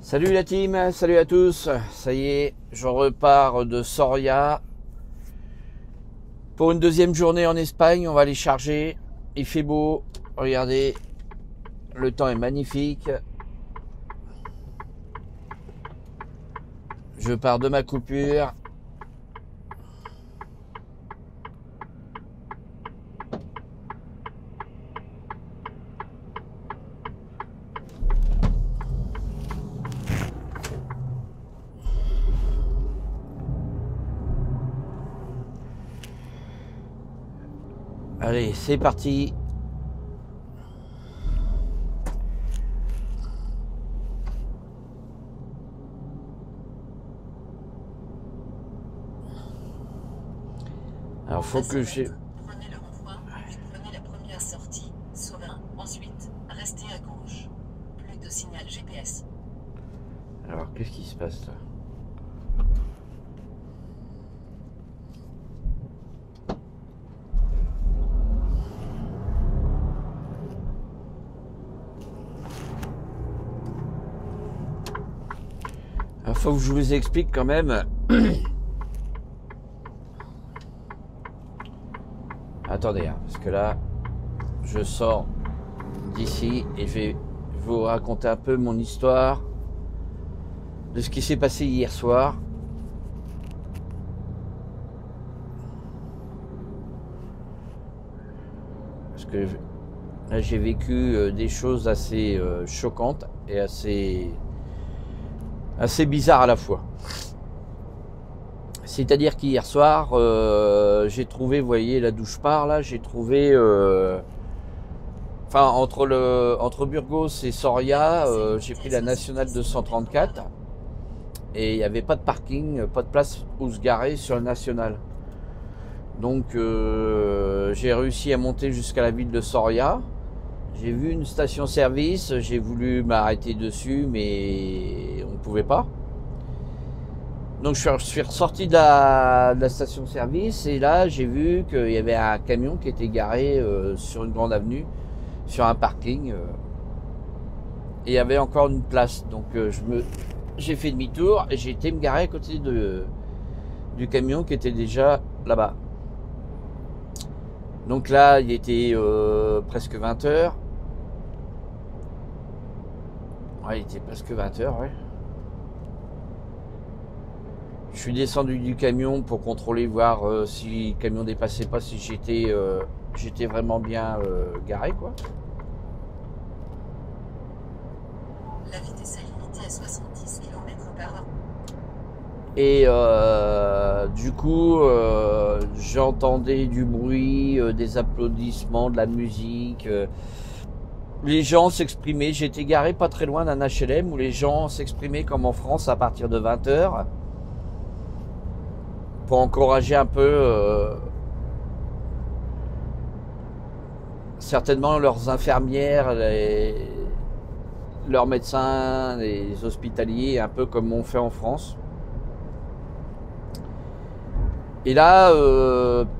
Salut la team, salut à tous. Ça y est, je repars de Soria pour une deuxième journée en Espagne. On va aller charger. Il fait beau. Regardez, le temps est magnifique. Je pars de ma coupure. Allez, c'est parti. Alors, faut que j'ai... Prenez le rond-point, puis prenez la première sortie, Sauvin, ensuite, restez à gauche. Plus de signal GPS. Alors, qu'est-ce qui se passe là? Il faut que je vous explique quand même. Attendez, hein, parce que là, je sors d'ici et je vais vous raconter un peu mon histoire de ce qui s'est passé hier soir. Parce que là, j'ai vécu des choses assez choquantes et assez bizarres à la fois. C'est-à-dire qu'hier soir, j'ai trouvé, vous voyez là d'où je pars là, j'ai trouvé, enfin entre Burgos et Soria, j'ai pris la nationale 234 et il n'y avait pas de parking, pas de place où se garer sur la nationale. Donc j'ai réussi à monter jusqu'à la ville de Soria. J'ai vu une station-service, j'ai voulu m'arrêter dessus, mais on ne pouvait pas. Donc je suis ressorti de la station-service et là j'ai vu qu'il y avait un camion qui était garé sur une grande avenue, sur un parking. Et il y avait encore une place. Donc j'ai fait demi-tour et j'ai été me garer à côté du camion qui était déjà là-bas. Donc là il était presque 20 h. Ouais, il était presque 20 h, ouais. Je suis descendu du camion pour contrôler, voir si le camion dépassait pas, si j'étais vraiment bien garé, quoi. La vitesse est limitée à 70 km/h. Et du coup, j'entendais du bruit, des applaudissements, de la musique. Les gens s'exprimaient. J'étais garé pas très loin d'un HLM où les gens s'exprimaient comme en France à partir de 20 h. Pour encourager un peu certainement leurs infirmières, leurs médecins, les hospitaliers, un peu comme on fait en France. Et là,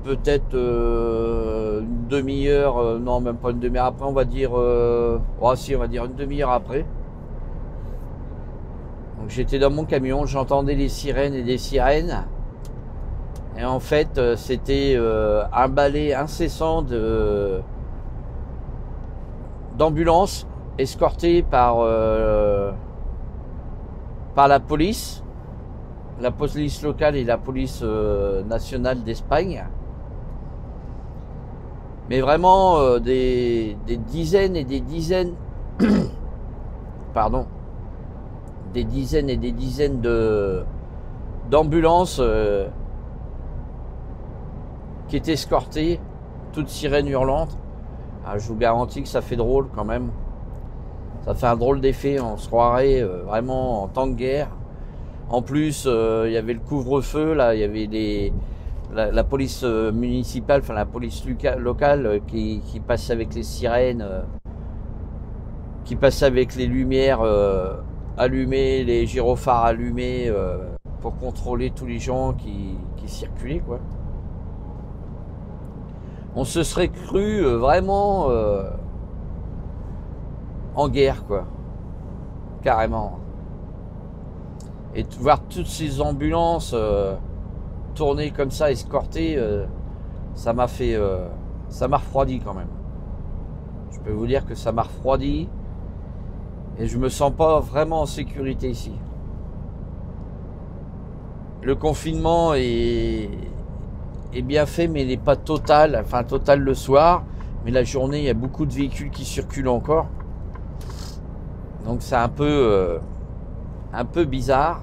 peut-être une demi-heure, non même pas une demi-heure après, on va dire, oh, si, on va dire une demi-heure après. Donc j'étais dans mon camion, j'entendais les sirènes et des sirènes. Et en fait, c'était un balai incessant d'ambulances escortées par la police locale et la police nationale d'Espagne. Mais vraiment des dizaines et des dizaines, pardon, des dizaines et des dizaines d'ambulances qui est escorté, toute sirène hurlante. Ah, je vous garantis que ça fait drôle quand même. Ça fait un drôle d'effet, on se croirait vraiment en temps de guerre. En plus, il y avait le couvre-feu, là, il y avait la police municipale, enfin la police locale qui passait avec les sirènes, qui passait avec les lumières allumées, les gyrophares allumés pour contrôler tous les gens qui circulaient, quoi. On se serait cru vraiment en guerre, quoi. Carrément. Et de voir toutes ces ambulances tourner comme ça, escortées, ça m'a fait... ça m'a refroidi quand même. Je peux vous dire que ça m'a refroidi. Et je me sens pas vraiment en sécurité ici. Le confinement est bien fait, mais il n'est pas total. Enfin, total le soir. Mais la journée, il y a beaucoup de véhicules qui circulent encore. Donc c'est un peu bizarre.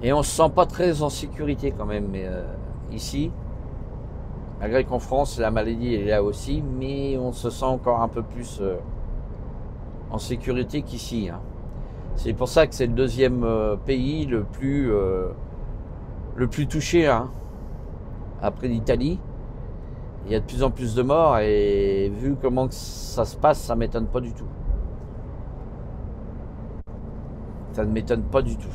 Et on se sent pas très en sécurité quand même ici. Malgré qu'en France, la maladie est là aussi. Mais on se sent encore un peu plus en sécurité qu'ici. Hein. C'est pour ça que c'est le deuxième pays le plus touché. Hein. Après l'Italie. Il y a de plus en plus de morts et vu comment ça se passe, ça m'étonne pas du tout. Ça ne m'étonne pas du tout.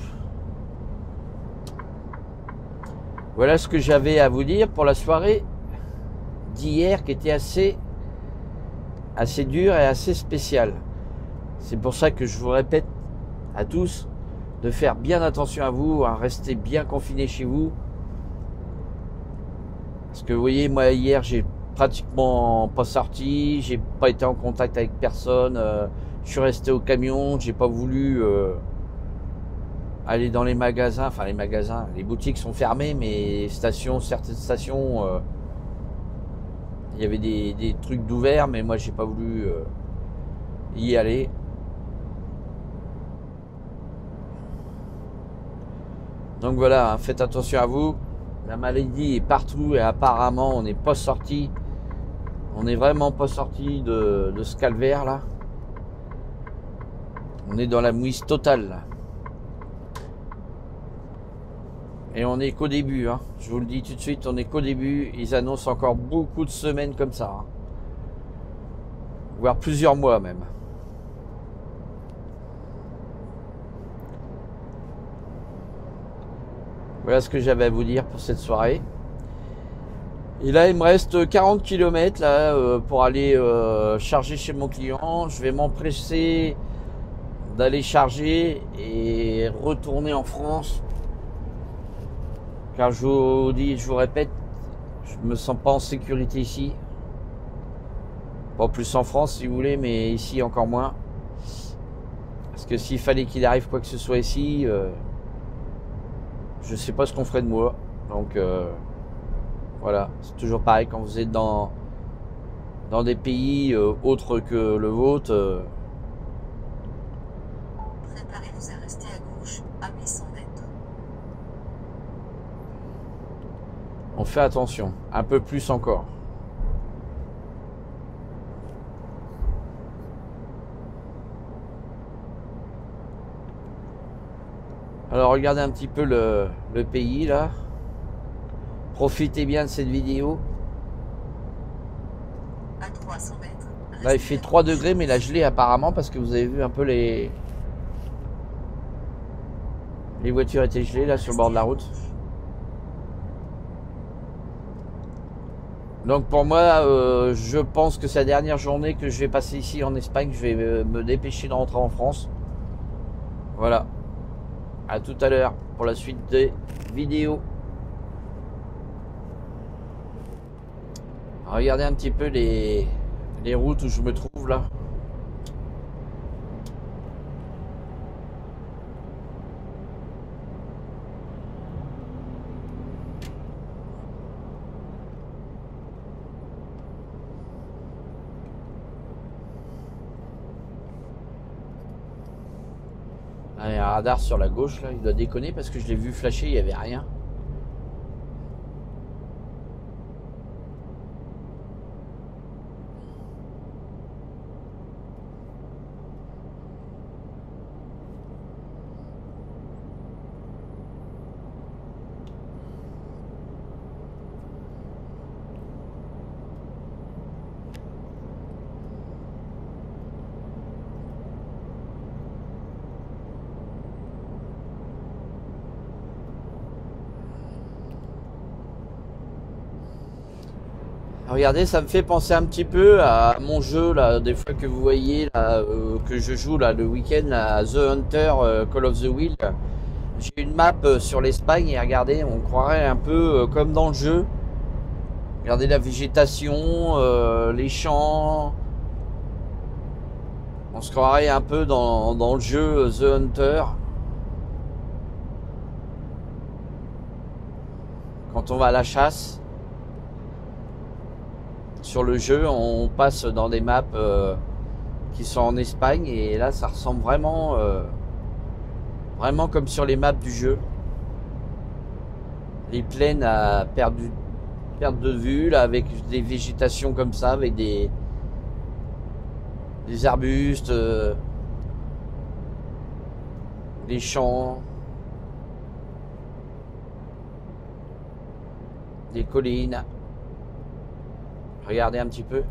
Voilà ce que j'avais à vous dire pour la soirée d'hier qui était assez dure et assez spéciale. C'est pour ça que je vous répète à tous de faire bien attention à vous, à rester bien confinés chez vous. Parce que vous voyez, moi hier j'ai pratiquement pas sorti, j'ai pas été en contact avec personne, je suis resté au camion, j'ai pas voulu aller dans les magasins, enfin les boutiques sont fermées, mais certaines stations, il y avait des trucs d'ouvert, mais moi j'ai pas voulu y aller. Donc voilà, hein, faites attention à vous. La maladie est partout et apparemment on n'est pas sorti. On n'est vraiment pas sorti de ce calvaire là. On est dans la mouise totale là. Et on n'est qu'au début. Hein. Je vous le dis tout de suite, on n'est qu'au début. Ils annoncent encore beaucoup de semaines comme ça. Hein. Voire plusieurs mois même. Voilà ce que j'avais à vous dire pour cette soirée. Et là, il me reste 40 km là, pour aller charger chez mon client. Je vais m'empresser d'aller charger et retourner en France. Car je vous dis, je vous répète, je me sens pas en sécurité ici. Pas plus en France si vous voulez, mais ici encore moins. Parce que s'il fallait qu'il arrive quoi que ce soit ici... je sais pas ce qu'on ferait de moi. Donc voilà, c'est toujours pareil quand vous êtes dans des pays autres que le vôtre. Préparez-vous à rester à gauche, à 800 mètres. On fait attention, un peu plus encore. Alors regardez un petit peu le pays là. Profitez bien de cette vidéo. À 300 mètres. Là il fait 3 degrés mais la gelée apparemment parce que vous avez vu un peu les voitures étaient gelées là sur le bord de la route. Donc pour moi je pense que c'est la dernière journée que je vais passer ici en Espagne. Je vais me dépêcher de rentrer en France. Voilà. À tout à l'heure pour la suite des vidéos. Regardez un petit peu les routes où je me trouve là. Ah, il y a un radar sur la gauche là, il doit déconner parce que je l'ai vu flasher, il n'y avait rien. Regardez, ça me fait penser un petit peu à mon jeu là, des fois que vous voyez là, que je joue là le week-end là, The Hunter Call of the Wild. J'ai une map sur l'Espagne et regardez, on croirait un peu comme dans le jeu. Regardez la végétation, les champs. On se croirait un peu dans le jeu The Hunter. Quand on va à la chasse. Sur le jeu, on passe dans des maps qui sont en Espagne et là ça ressemble vraiment vraiment comme sur les maps du jeu. Les plaines à perte de vue là, avec des végétations comme ça, avec des arbustes, des champs, des collines. Regardez un petit peu.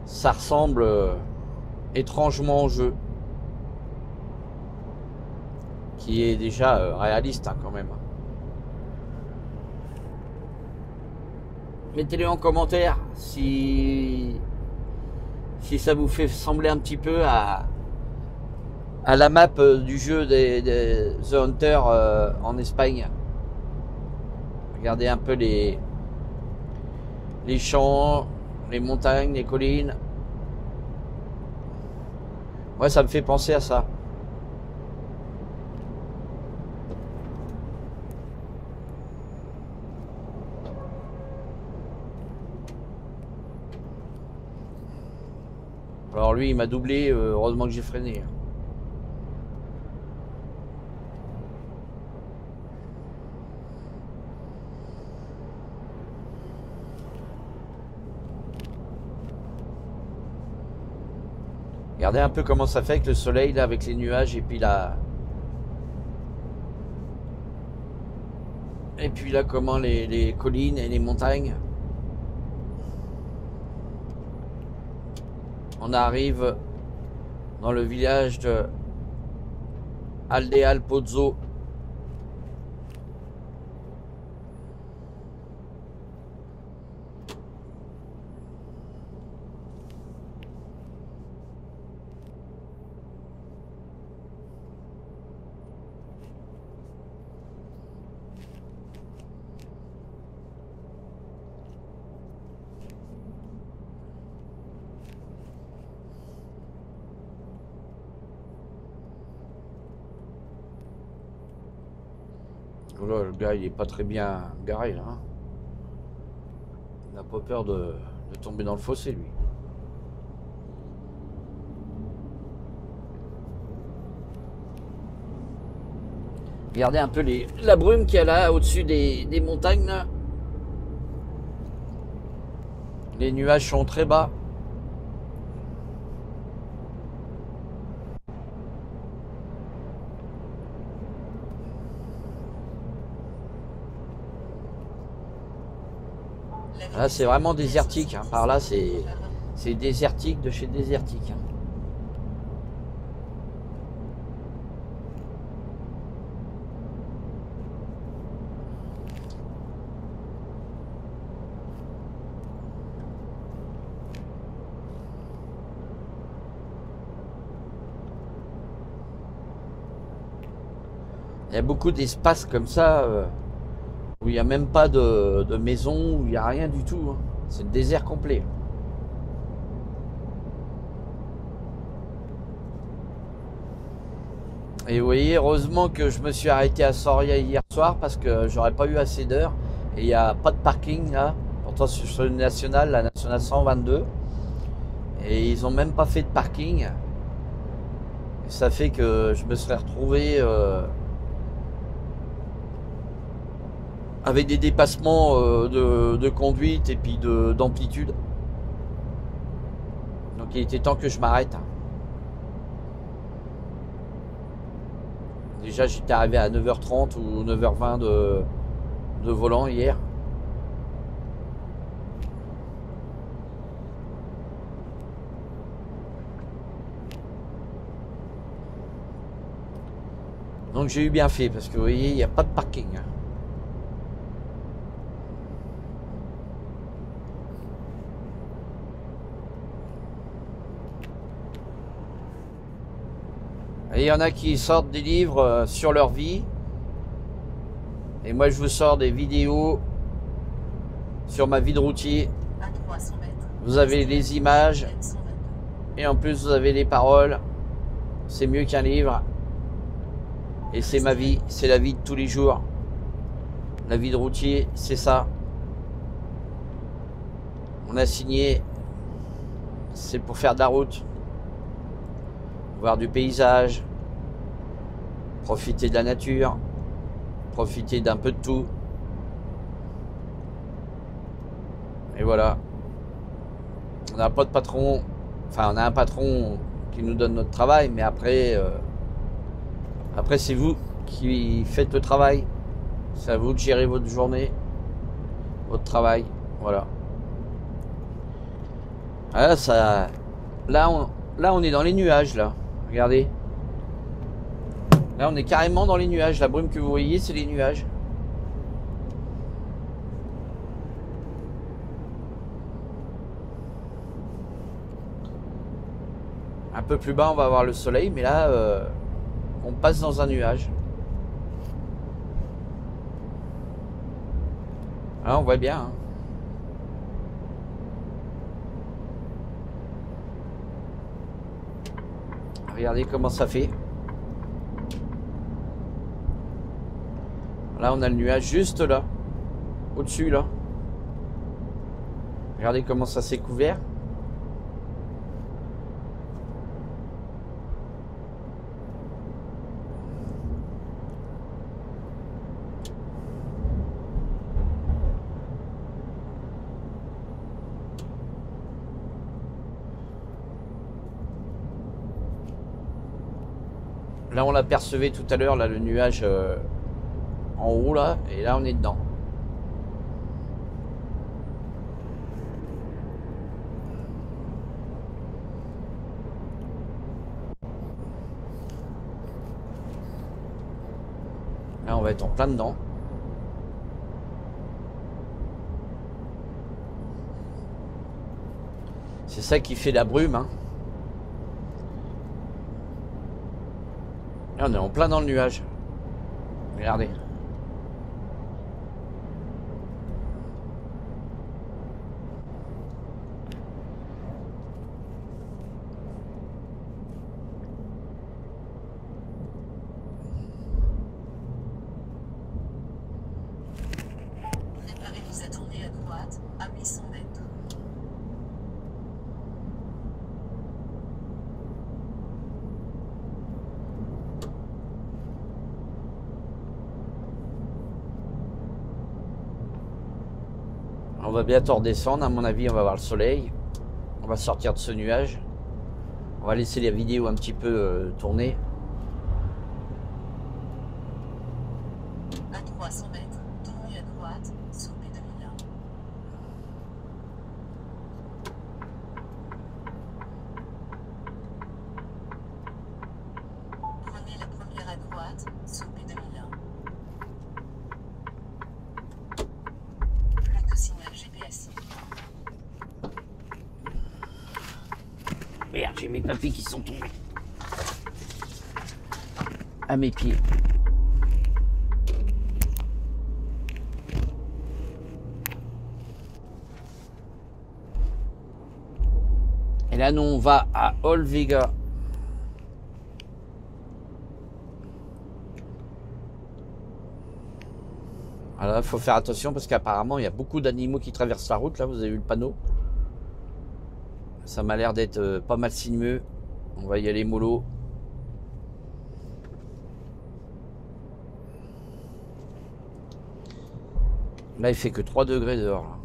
Ça ressemble étrangement au jeu. Qui est déjà réaliste hein, quand même. Mettez-le en commentaire si ça vous fait sembler un petit peu à la map du jeu des The Hunter en Espagne. Regardez un peu les champs, les montagnes, les collines. Ouais, ça me fait penser à ça. Alors lui, il m'a doublé, heureusement que j'ai freiné. Regardez un peu comment ça fait avec le soleil là, avec les nuages et puis là. Et puis là comment les collines et les montagnes. On arrive dans le village de Aldeal Pozzo. Là, le gars il est pas très bien garé là. Hein. Il n'a pas peur de tomber dans le fossé lui. Regardez un peu la brume qu'il y a là au-dessus des montagnes là. Les nuages sont très bas. Là, c'est vraiment désertique. Hein. Par là, c'est désertique de chez désertique. Hein. Il y a beaucoup d'espaces comme ça. Où il n'y a même pas de maison, où il n'y a rien du tout. Hein. C'est le désert complet. Et vous voyez, heureusement que je me suis arrêté à Soria hier soir parce que j'aurais pas eu assez d'heures. Et il n'y a pas de parking là. Pourtant sur une nationale, la nationale 122. Et ils ont même pas fait de parking. Et ça fait que je me serais retrouvé... avec des dépassements de conduite et puis d'amplitude. Donc il était temps que je m'arrête. Déjà j'étais arrivé à 9h30 ou 9h20 de volant hier. Donc j'ai eu bien fait parce que vous voyez il n'y a pas de parking. Et il y en a qui sortent des livres sur leur vie. Et moi, je vous sors des vidéos sur ma vie de routier. À 300 mètres. Vous avez les images N122. et en plus, vous avez les paroles. C'est mieux qu'un livre. Et c'est ma vie, c'est la vie de tous les jours. La vie de routier, c'est ça. On a signé, c'est pour faire de la route, voir du paysage, profiter de la nature, profiter d'un peu de tout. Et voilà. On n'a pas de patron, enfin on a un patron qui nous donne notre travail, mais après, après c'est vous qui faites le travail. C'est à vous de gérer votre journée, votre travail, voilà. Ah, ça, là on est dans les nuages là. Regardez. Là on est carrément dans les nuages. La brume que vous voyez, c'est les nuages. Un peu plus bas, on va avoir le soleil, mais là, on passe dans un nuage. Là, on voit bien. Hein. Regardez comment ça fait. Là, on a le nuage juste là. Au-dessus, là. Regardez comment ça s'est couvert. Là, on l'apercevait tout à l'heure, là, le nuage en haut, là, et là, on est dedans. Là, on va être en plein dedans. C'est ça qui fait la brume, hein. Là, on est en plein dans le nuage. Regardez. Préparez-vous à tourner à droite, à 800 mètres. On va bientôt redescendre, à mon avis, on va voir le soleil. On va sortir de ce nuage. On va laisser la vidéo un petit peu tourner. À 300 mètres, tournez à droite, sous P2001. Prenez la première à droite, sous P2001. Plus de signal GPS. Merde, j'ai mes papiers qui sont tombés à mes pieds. Et là, nous, on va à Olvega. Alors, il faut faire attention parce qu'apparemment, il y a beaucoup d'animaux qui traversent la route. Là, vous avez vu le panneau. Ça m'a l'air d'être pas mal sinueux. On va y aller mollo. Là, il fait que 3 degrés dehors. Là.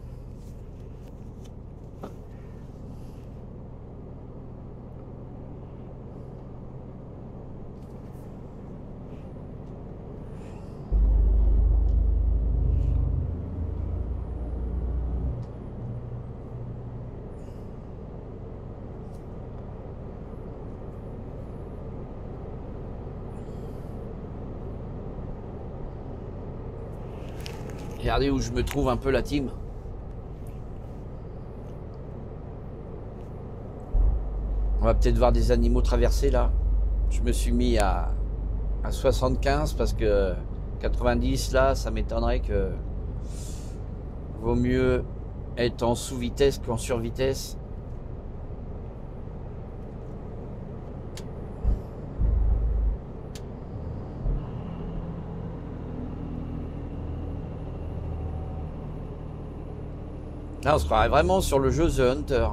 Regardez où je me trouve un peu la team. On va peut-être voir des animaux traverser là. Je me suis mis à 75 parce que 90 là, ça m'étonnerait que vaut mieux être en sous-vitesse qu'en sur-vitesse. Là, on se croirait vraiment sur le jeu The Hunter.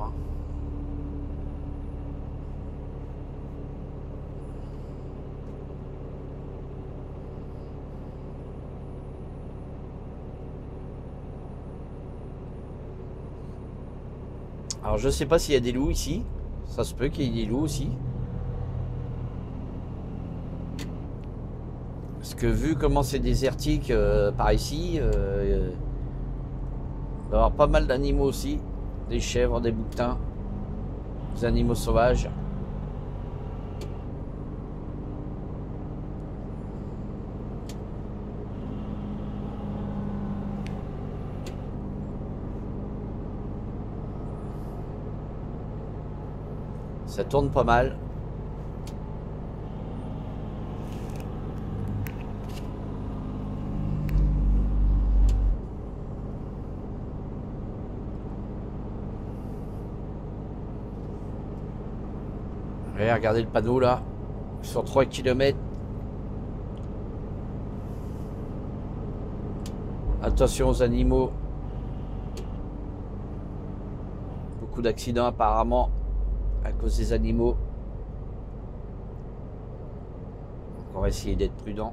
Alors, je sais pas s'il y a des loups ici. Ça se peut qu'il y ait des loups aussi. Parce que vu comment c'est désertique par ici, il va y avoir pas mal d'animaux aussi. Des chèvres, des bouquetins, des animaux sauvages. Ça tourne pas mal. Et regardez le panneau là, sur 3 km. Attention aux animaux. Beaucoup d'accidents apparemment à cause des animaux. Donc on va essayer d'être prudent.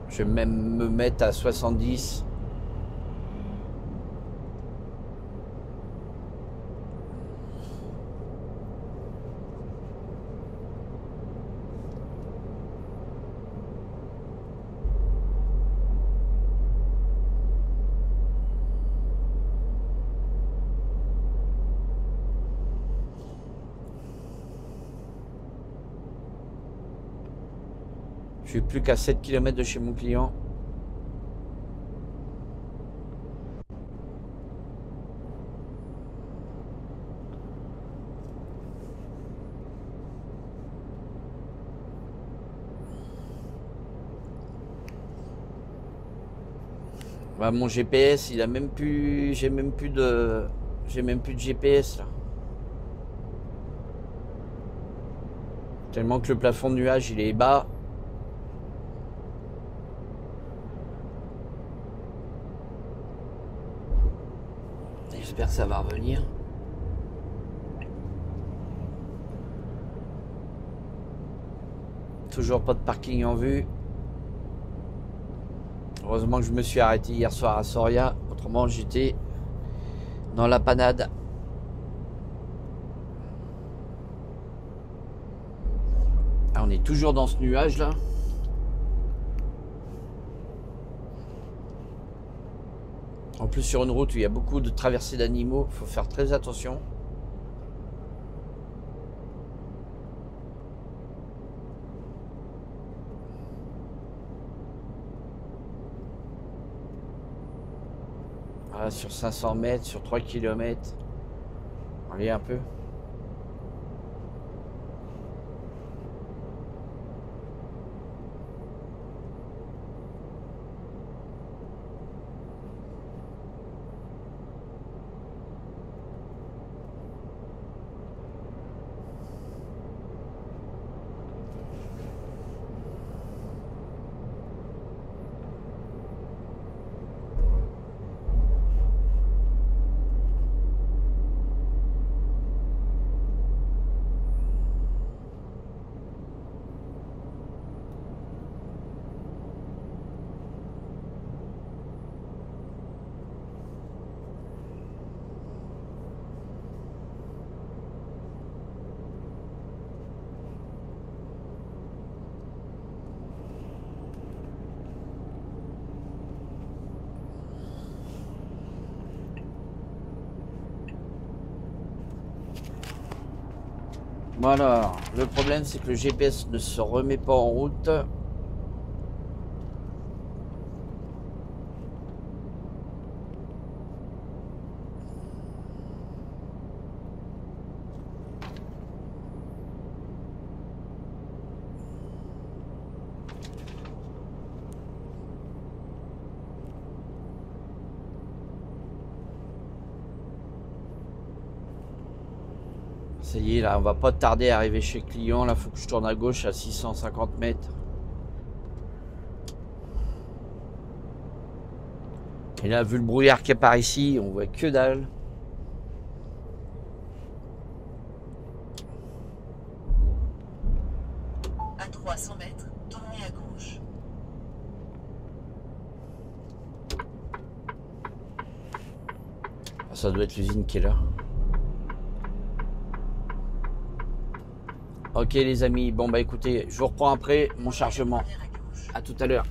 Je vais même me mettre à 70. Je suis plus qu'à 7 km de chez mon client. Bah, mon GPS, il a même plus. J'ai même plus de GPS là. Tellement que le plafond de nuage il est bas. J'espère que ça va revenir. Toujours pas de parking en vue. Heureusement que je me suis arrêté hier soir à Soria. Autrement j'étais dans la panade. Ah, on est toujours dans ce nuage là. En plus sur une route où il y a beaucoup de traversées d'animaux, il faut faire très attention. Voilà, sur 500 mètres, sur 3 km. Allez un peu. Voilà, le problème c'est que le GPS ne se remet pas en route. Ça y est, là, on va pas tarder à arriver chez le client. Là, faut que je tourne à gauche à 650 mètres. Et là, vu le brouillard qu'il y a par ici, on voit que dalle. À 300 mètres, tournez à gauche. Ça doit être l'usine qui est là. Ok les amis, bon bah écoutez, je vous reprends après mon chargement. À tout à l'heure.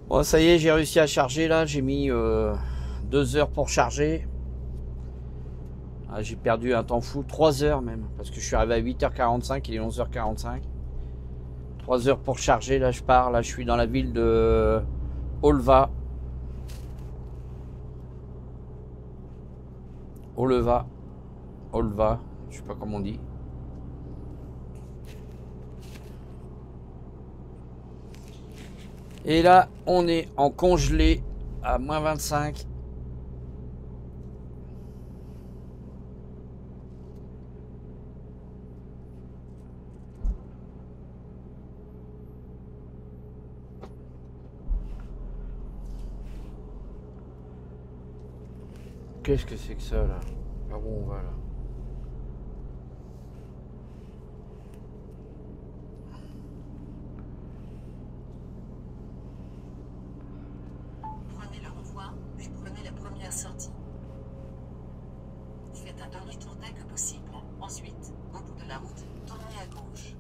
Bon ça y est, j'ai réussi à charger là, j'ai mis 2 heures pour charger. Ah, j'ai perdu un temps fou, 3 heures même, parce que je suis arrivé à 8h45, il est 11h45. 3 heures pour charger, là je pars, là je suis dans la ville de Olva. Olva, je sais pas comment on dit. Et là, on est en congelé à moins 25. Qu'est-ce que c'est que ça là? Par où on va là? Prenez le renvoi, puis prenez la première sortie. Faites un demi-tour dès que possible. Ensuite, au bout de la route, tournez à gauche.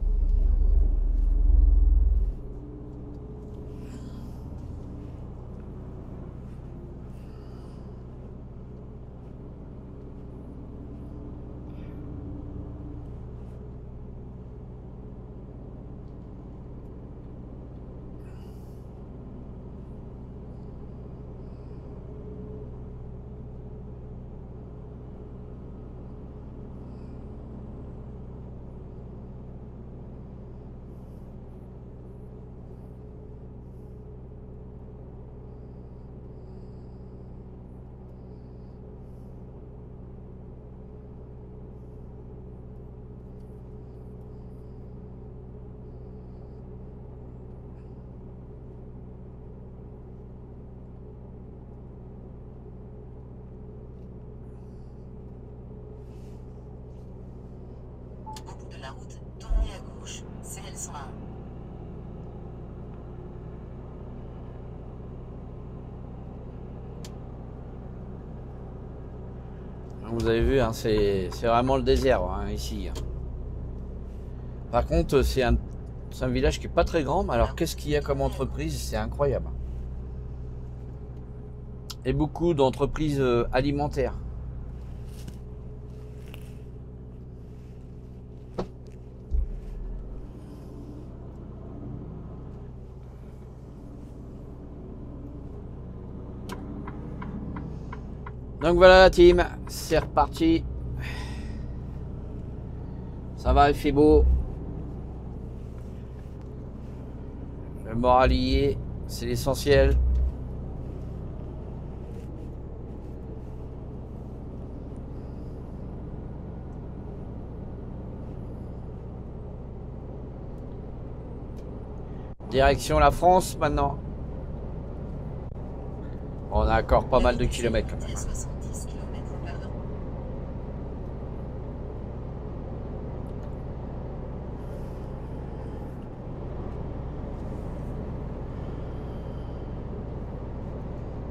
Au bout de la route, tournez à gauche. CL101. Vous avez vu, hein, c'est vraiment le désert hein, ici. Par contre, c'est un village qui est pas très grand, mais alors qu'est-ce qu'il y a comme entreprise? C'est incroyable. Et beaucoup d'entreprises alimentaires. Donc voilà la team, c'est reparti. Ça va, il fait beau. Le moral y est, c'est l'essentiel. Direction la France maintenant. On a encore pas mal de kilomètres quand même. 70 km/h.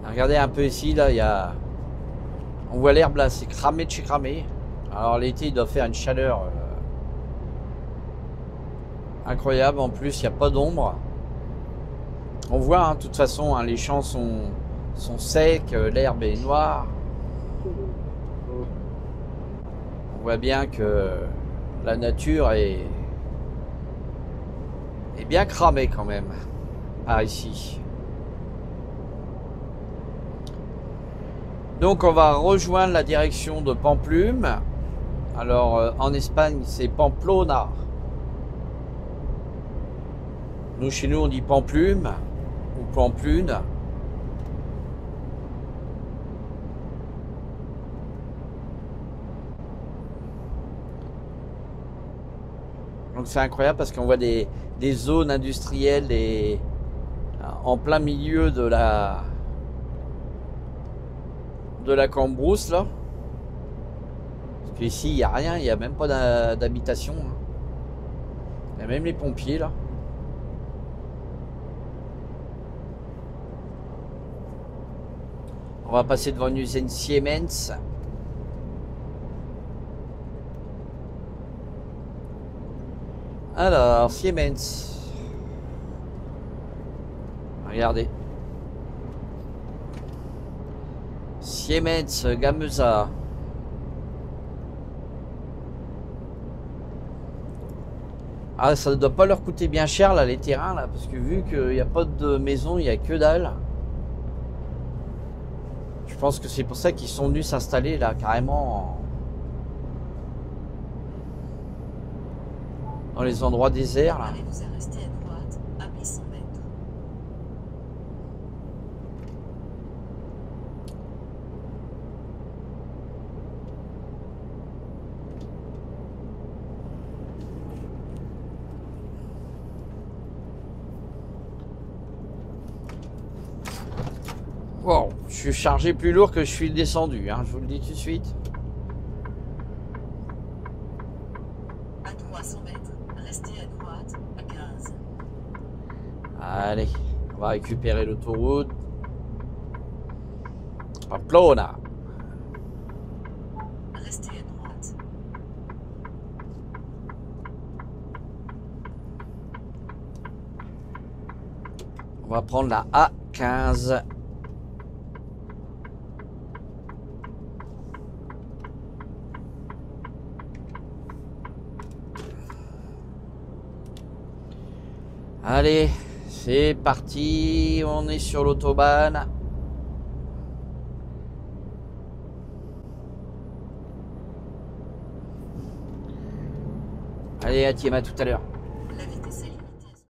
Regardez un peu ici, là, il y a... On voit l'herbe là, c'est cramé de chez cramé. Alors l'été, il doit faire une chaleur incroyable. En plus, il n'y a pas d'ombre. On voit, hein, de toute façon, hein, les champs sont secs, l'herbe est noire. On voit bien que la nature est bien cramée quand même, par ici. Donc on va rejoindre la direction de Pampelune. Alors en Espagne, c'est Pamplona. Nous, chez nous, on dit Pampelune ou Pamplune. Donc c'est incroyable parce qu'on voit des zones industrielles et en plein milieu de la Cambrousse là. Parce qu'ici il n'y a rien, il n'y a même pas d'habitation. Hein. Il y a même les pompiers là. On va passer devant une usine Siemens. Alors, Siemens. Regardez. Siemens Gamesa. Ah, ça ne doit pas leur coûter bien cher là les terrains là, parce que vu qu'il n'y a pas de maison, il n'y a que dalle. Je pense que c'est pour ça qu'ils sont venus s'installer là carrément dans les endroits déserts là. Préparez-vous à rester à droite à 800 mètres. Wow, je suis chargé plus lourd que je suis descendu, hein, je vous le dis tout de suite. À 300 mètres, restez à droite à 15. Allez, on va récupérer l'autoroute. Pamplona. Restez à droite. On va prendre la A15. Allez, c'est parti, on est sur l'autobahn. Allez, Atiem, à tout à l'heure.